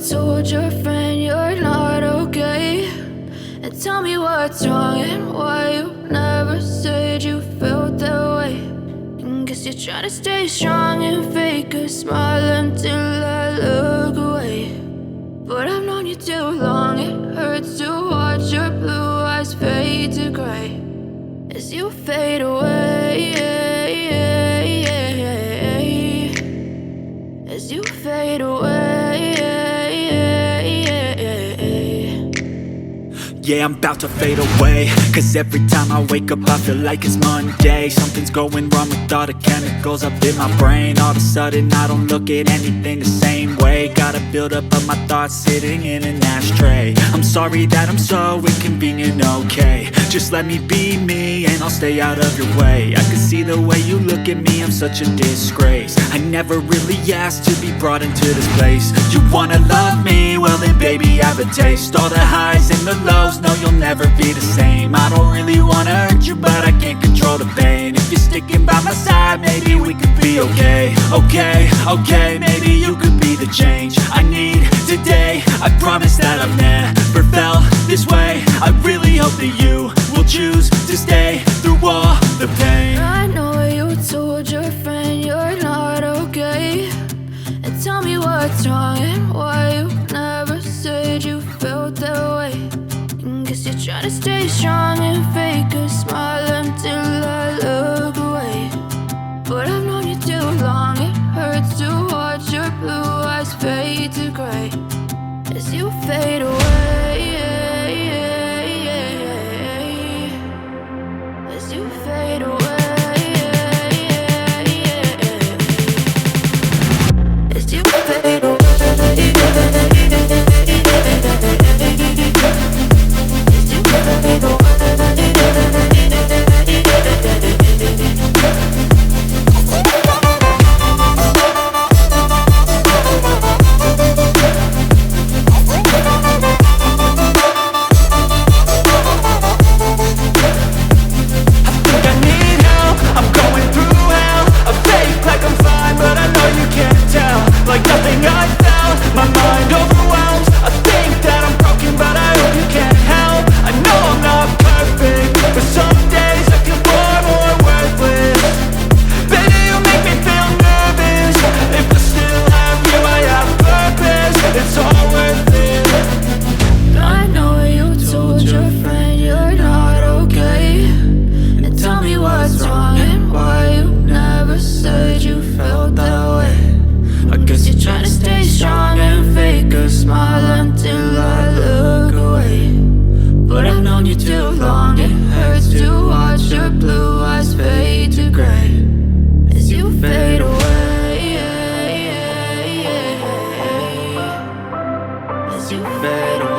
told your friend you're not okay, and tell me what's wrong and why you never said you felt that way. And guess you're trying to stay strong and fake a smile until I look away. But I've known you too long, it hurts to watch your blue eyes fade to gray as you fade away, as you fade away. Yeah, I'm about to fade away, cause every time I wake up I feel like it's Monday. Something's going wrong with all the chemicals up in my brain. All of a sudden I don't look at anything the same way. Gotta build up of my thoughts sitting in an ashtray. I'm sorry that I'm so inconvenient, okay. Just let me be me and I'll stay out of your way. I can see the way you look at me, I'm such a disgrace. I never really asked to be brought into this place. You wanna love me? Well then baby I have a taste. All the highs and the lows, no you'll never be the same. I don't really wanna hurt you but I can't control the pain. If you're sticking by my side maybe we could be okay. Okay, maybe you could be the change I need today. I promise that I've never felt this way. I really hope that you will choose to stay through all the pain. I know you told your friend you're not okay, and tell me what's wrong and why you never said you felt that way. And guess you're trying to stay strong and fake a smile until I look away. But I've known you too long, it hurts to watch your blue eyes fade to gray as you fade away, as you fade away, as you fade away. Like nothing I felt, my mind overwhelmed. I think that I'm broken, but I hope you can't help. I know I'm not perfect, but some days I feel far more worthless. Baby, you make me feel nervous. If I still have you, I have purpose. It's all worth it. I know you told your friend you're not okay, and tell me what's wrong and why you never said you felt that way. I guess you're trying to stay strong and fake a smile until I look away. But I've known you too long, it hurts to watch your blue eyes fade to gray as you fade away, as you fade away.